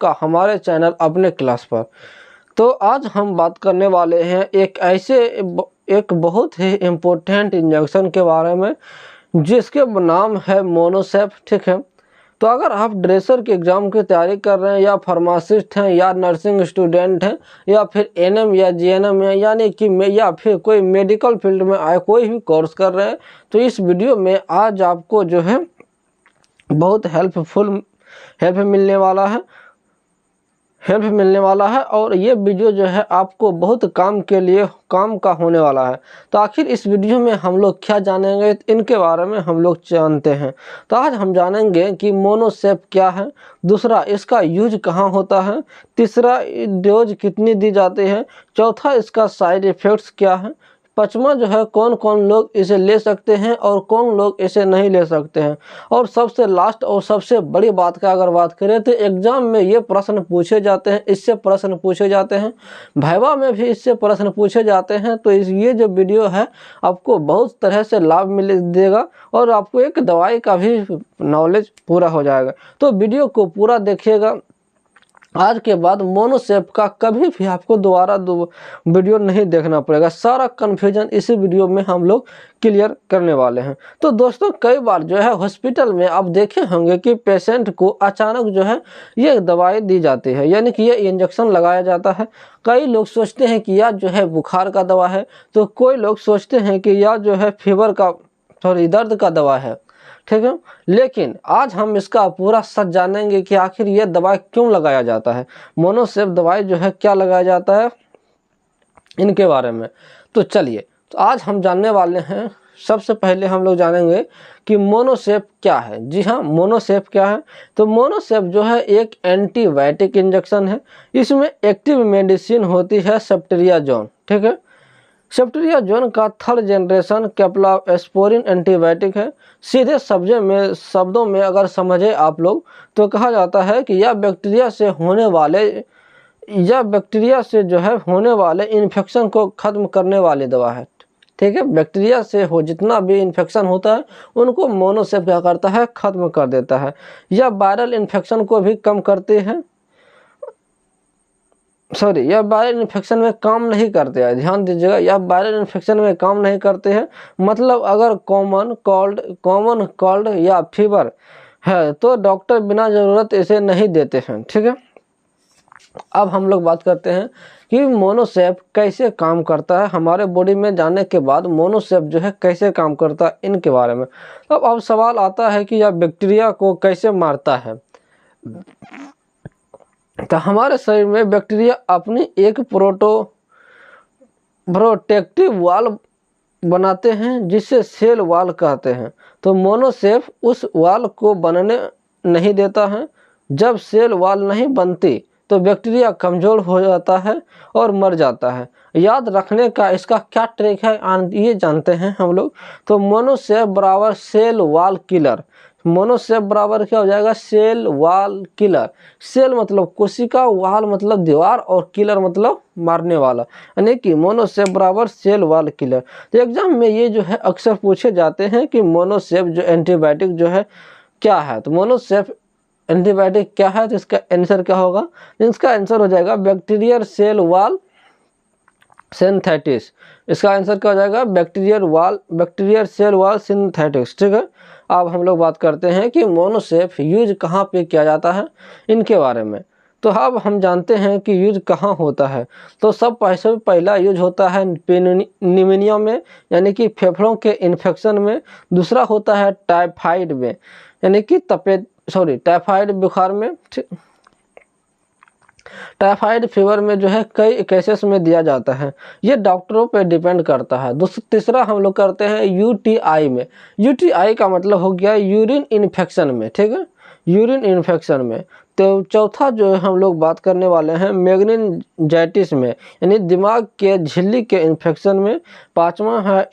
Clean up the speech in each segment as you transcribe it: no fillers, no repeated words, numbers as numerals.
आपका हमारे चैनल अपने क्लास पर। तो आज हम बात करने वाले हैं एक बहुत ही इम्पोर्टेंट इंजेक्शन के बारे में, जिसके नाम है मोनोसेप। ठीक है, तो अगर आप ड्रेसर के एग्ज़ाम की तैयारी कर रहे हैं, या फार्मासिस्ट हैं, या नर्सिंग स्टूडेंट हैं, या फिर एनएम या जीएनएम है, यानी कि या फिर कोई मेडिकल फील्ड में आए कोई भी कोर्स कर रहे हैं, तो इस वीडियो में आज आपको जो है बहुत हेल्प मिलने वाला है और ये वीडियो जो है आपको बहुत काम का होने वाला है। तो आखिर इस वीडियो में हम लोग क्या जानेंगे, इनके बारे में हम लोग जानते हैं। तो आज हम जानेंगे कि मोनोसेप क्या है, दूसरा इसका यूज कहाँ होता है, तीसरा डोज कितनी दी जाती है, चौथा इसका साइड इफ़ेक्ट्स क्या है, पांचवा जो है कौन कौन लोग इसे ले सकते हैं और कौन लोग इसे नहीं ले सकते हैं, और सबसे लास्ट और सबसे बड़ी बात का अगर बात करें तो एग्जाम में ये प्रश्न पूछे जाते हैं, इससे प्रश्न पूछे जाते हैं, वाइवा में भी इससे प्रश्न पूछे जाते हैं। तो ये जो वीडियो है आपको बहुत तरह से लाभ देगा और आपको एक दवाई का भी नॉलेज पूरा हो जाएगा। तो वीडियो को पूरा देखिएगा। आज के बाद मोनोसेप का कभी भी आपको दोबारा वीडियो नहीं देखना पड़ेगा, सारा कन्फ्यूजन इसी वीडियो में हम लोग क्लियर करने वाले हैं। तो दोस्तों, कई बार जो है हॉस्पिटल में आप देखे होंगे कि पेशेंट को अचानक जो है ये दवाई दी जाती है, यानी कि ये इंजेक्शन लगाया जाता है। कई लोग सोचते हैं कि यह जो है बुखार का दवा है, तो कोई लोग सोचते हैं कि यह जो है दर्द का दवा है। ठीक है, लेकिन आज हम इसका पूरा सच जानेंगे कि आखिर ये दवाई क्यों लगाया जाता है, मोनोसेप दवाई जो है क्या लगाया जाता है, इनके बारे में। तो चलिए, तो आज हम जानने वाले हैं। सबसे पहले हम लोग जानेंगे कि मोनोसेप क्या है। जी हाँ, मोनोसेप क्या है। तो मोनोसेप जो है एक एंटीबायोटिक इंजेक्शन है। इसमें एक्टिव मेडिसिन होती है सेफ्ट्रियाजोन। ठीक है, सेफ्ट्रियाजोन का थर्ड जनरेशन कैप्लास्पोरिन एंटीबायोटिक है। सीधे शब्दों में अगर समझे आप लोग तो कहा जाता है कि यह बैक्टीरिया से जो है होने वाले इन्फेक्शन को खत्म करने वाली दवा है। ठीक है, बैक्टीरिया से जितना भी इन्फेक्शन होता है उनको मोनोसेप क्या करता है, खत्म कर देता है। यह वायरल इन्फेक्शन को भी कम करती है। यह वायरल इन्फेक्शन में काम नहीं करते हैं, ध्यान दीजिएगा, यह वायरल इन्फेक्शन में काम नहीं करते हैं। मतलब अगर कॉमन कोल्ड या फीवर है तो डॉक्टर बिना ज़रूरत इसे नहीं देते हैं। ठीक है, अब हम लोग बात करते हैं कि मोनोसेप कैसे काम करता है। हमारे बॉडी में जाने के बाद मोनोसेप जो है कैसे काम करता है, इनके बारे में। अब सवाल आता है कि यह बैक्टीरिया को कैसे मारता है। तो हमारे शरीर में बैक्टीरिया अपनी एक प्रोटेक्टिव वॉल बनाते हैं, जिसे सेल वॉल कहते हैं। तो मोनोसेप उस वॉल को बनने नहीं देता है। जब सेल वॉल नहीं बनती तो बैक्टीरिया कमज़ोर हो जाता है और मर जाता है। याद रखने का इसका क्या ट्रिक है, ये जानते हैं हम लोग। तो मोनोसेप बराबर सेल वॉल किलर। मोनोसेप बराबर क्या हो जाएगा, सेल वॉल किलर। सेल मतलब कोशिका, वॉल मतलब दीवार, और किलर मतलब मारने वाला, यानी कि मोनोसेप बराबर सेल वॉल किलर। तो एग्जाम में ये जो है अक्सर पूछे जाते हैं कि मोनोसेप जो एंटीबायोटिक जो है क्या है। तो मोनोसेप एंटीबायोटिक क्या है, तो इसका आंसर क्या होगा, इसका आंसर हो जाएगा बैक्टीरियल सेल वॉल सिंथेटिक्स। इसका आंसर क्या हो जाएगा, बैक्टीरियल सेल वॉल सिंथेटिक्स। ठीक है, अब हम लोग बात करते हैं कि मोनोसेप यूज कहाँ पे किया जाता है, इनके बारे में। तो अब हम जानते हैं कि यूज कहाँ होता है। तो पहला यूज होता है निमोनिया में, यानी कि फेफड़ों के इन्फेक्शन में। दूसरा होता है टाइफाइड में, यानी कि टाइफाइड बुखार में। टाइफाइड फीवर में जो है कई केसेस में दिया जाता है, ये डॉक्टरों पे डिपेंड करता है। तीसरा हम लोग करते हैं यूटीआई में। यूटीआई का मतलब हो गया यूरिन इन्फेक्शन में। ठीक है, यूरिन इन्फेक्शन में। तो चौथा जो है हम लोग बात करने वाले हैं मेनिंजाइटिस में, यानी दिमाग के झिल्ली के इन्फेक्शन में। पांचवा है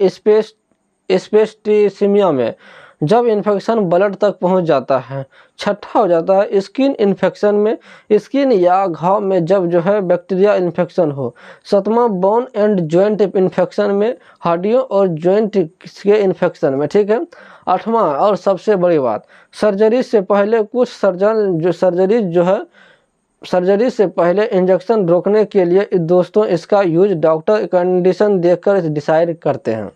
स्पेस्टिसिमिया में, जब इन्फेक्शन ब्लड तक पहुंच जाता है। छठा हो जाता है स्किन इन्फेक्शन में, स्किन या घाव में जब जो है बैक्टीरिया इन्फेक्शन हो। सातवां बोन एंड जॉइंट इन्फेक्शन में, हड्डियों और जॉइंट के इन्फेक्शन में। ठीक है, आठवां और सबसे बड़ी बात, सर्जरी से पहले कुछ सर्जरी जो है सर्जरी से पहले इंजेक्शन रोकने के लिए दोस्तों इसका यूज डॉक्टर कंडीशन देखकर डिसाइड करते हैं।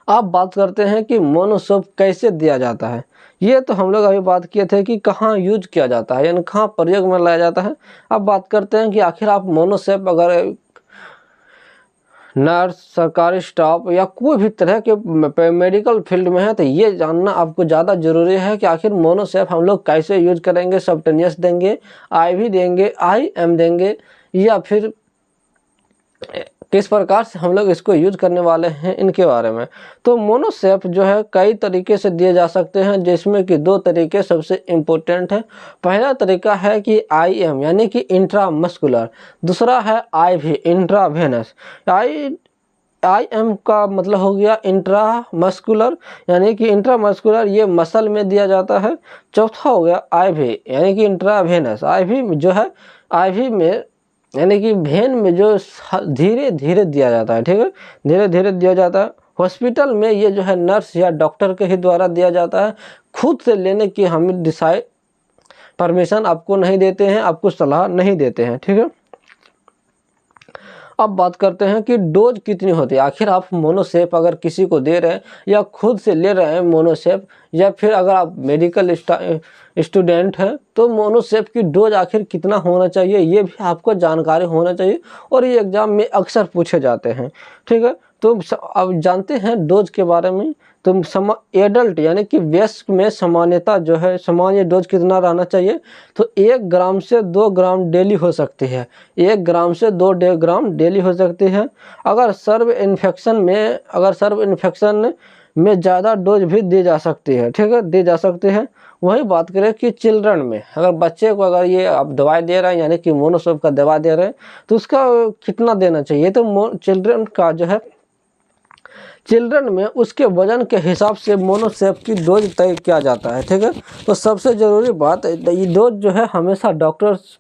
अब बात करते हैं कि मोनोसोप कैसे दिया जाता है। ये तो हम लोग अभी बात किए थे कि कहाँ यूज किया जाता है, यानी कहाँ प्रयोग में लाया जाता है। अब बात करते हैं कि आखिर आप मोनोसोप अगर नर्स, सरकारी स्टाफ या कोई भी तरह के मेडिकल फील्ड में है तो ये जानना आपको ज़्यादा ज़रूरी है कि आखिर मोनोसोप हम लोग कैसे यूज करेंगे। सबटेनियस देंगे, आईवी देंगे, आईएम देंगे, या फिर किस प्रकार से हम लोग इसको यूज करने वाले हैं, इनके बारे में। तो मोनोसोप जो है कई तरीके से दिए जा सकते हैं, जिसमें कि दो तरीके सबसे इम्पोर्टेंट है। पहला तरीका है कि आईएम यानी कि इंट्रामस्कुलर, दूसरा है आईवी इंट्रावेनस। आईएम का मतलब हो गया इंट्रामस्कुलर, यानी कि इंट्रामस्कुलर ये मसल में दिया जाता है। चौथा हो गया आईवी यानी कि इंट्रावेनस। आईवी जो है, आईवी में यानी कि वेन में जो धीरे धीरे दिया जाता है, ठीक है, धीरे धीरे दिया जाता है। हॉस्पिटल में ये जो है नर्स या डॉक्टर के ही द्वारा दिया जाता है, खुद से लेने की हम डिसाइड परमिशन आपको नहीं देते हैं, आपको सलाह नहीं देते हैं, ठीक है। अब बात करते हैं कि डोज कितनी होती है। आखिर आप मोनोसोप अगर किसी को दे रहे हैं या खुद से ले रहे हैं मोनोसोप, या फिर अगर आप मेडिकल स्टूडेंट हैं तो मोनोसोप की डोज आखिर कितना होना चाहिए, ये भी आपको जानकारी होना चाहिए, और ये एग्जाम में अक्सर पूछे जाते हैं, ठीक है। तो अब जानते हैं डोज के बारे में। तो एडल्ट यानी कि वयस्क में सामान्यता जो है, सामान्य डोज कितना रहना चाहिए, तो 1 ग्राम से 2 ग्राम डेली हो सकती है। 1 ग्राम से 2 ग्राम डेली हो सकती है। अगर सर्व इन्फेक्शन में ज़्यादा डोज भी दी जा सकती है, ठीक है, दी जा सकती है। वही बात करें कि चिल्ड्रन में, अगर बच्चे को अगर ये आप दवाई दे रहे हैं यानी कि मोनोसोप का दवा दे रहे हैं, तो उसका कितना देना चाहिए। तो चिल्ड्रन का जो है, चिल्ड्रन में उसके वजन के हिसाब से मोनोसोप की डोज तय किया जाता है, ठीक है। तो सबसे ज़रूरी बात, ये डोज जो है हमेशा डॉक्टर्स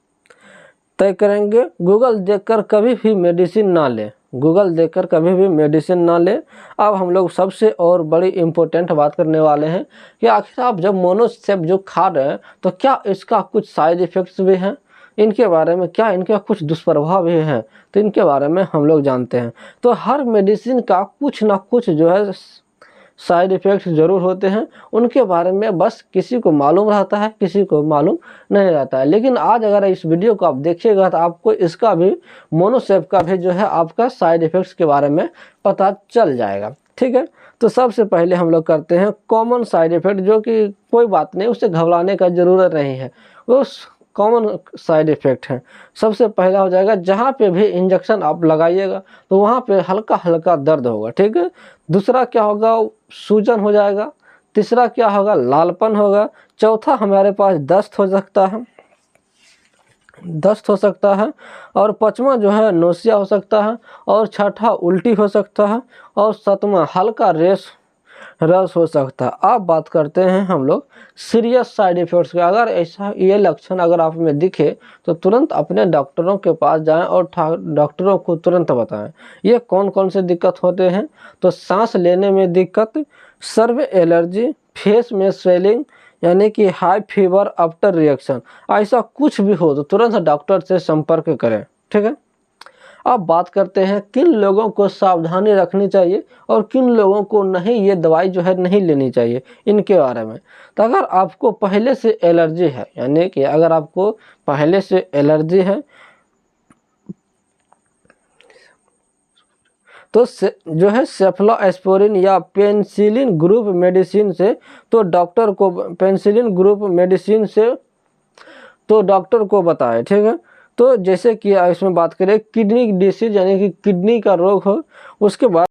तय करेंगे। गूगल देखकर कभी भी मेडिसिन ना लें, गूगल देखकर कभी भी मेडिसिन ना लें। अब हम लोग सबसे और बड़ी इम्पोर्टेंट बात करने वाले हैं कि आखिर आप जब मोनोसोप जो खा रहे हैं तो क्या इसका कुछ साइड इफ़ेक्ट्स भी हैं, इनके बारे में, क्या इनके कुछ दुष्प्रभाव भी हैं, तो इनके बारे में हम लोग जानते हैं। तो हर मेडिसिन का कुछ ना कुछ जो है साइड इफ़ेक्ट्स ज़रूर होते हैं, उनके बारे में बस किसी को मालूम रहता है, किसी को मालूम नहीं रहता है। लेकिन आज अगर इस वीडियो को आप देखिएगा तो आपको इसका भी, मोनोसोप का भी जो है आपका साइड इफ़ेक्ट्स के बारे में पता चल जाएगा, ठीक है। तो सबसे पहले हम लोग करते हैं कॉमन साइड इफ़ेक्ट, जो कि कोई बात नहीं, उससे घबराने का ज़रूरत नहीं है, वो कॉमन साइड इफ़ेक्ट है। सबसे पहला हो जाएगा, जहाँ पे भी इंजेक्शन आप लगाइएगा तो वहाँ पे हल्का हल्का दर्द होगा, ठीक है। दूसरा क्या होगा, सूजन हो जाएगा। तीसरा क्या होगा, लालपन होगा। चौथा हमारे पास दस्त हो सकता है, और पांचवा जो है नोसिया हो सकता है, और छठा उल्टी हो सकता है, और सातवां हल्का रस हो सकता है। अब बात करते हैं हम लोग सीरियस साइड इफ़ेक्ट्स का। अगर ऐसा ये लक्षण अगर आप में दिखे तो तुरंत अपने डॉक्टरों के पास जाएं और डॉक्टरों को तुरंत बताएं। ये कौन कौन से दिक्कत होते हैं, तो सांस लेने में दिक्कत, सर्व एलर्जी, फेस में स्वेलिंग यानी कि हाई फीवर आफ्टर रिएक्शन, ऐसा कुछ भी हो तो तुरंत डॉक्टर से संपर्क करें, ठीक है। अब बात करते हैं किन लोगों को सावधानी रखनी चाहिए और किन लोगों को नहीं, ये दवाई जो है नहीं लेनी चाहिए, इनके बारे में। तो अगर आपको पहले से एलर्जी है, यानी कि अगर आपको पहले से एलर्जी है तो जो है सेफ्लोस्पोरिन या पेनिसिलिन ग्रुप मेडिसिन से, तो डॉक्टर को पेनिसिलिन ग्रुप मेडिसिन से तो डॉक्टर को बताएं, ठीक है। तो जैसे कि इसमें बात करें किडनी डिसीज यानी कि किडनी का रोग हो, उसके बाद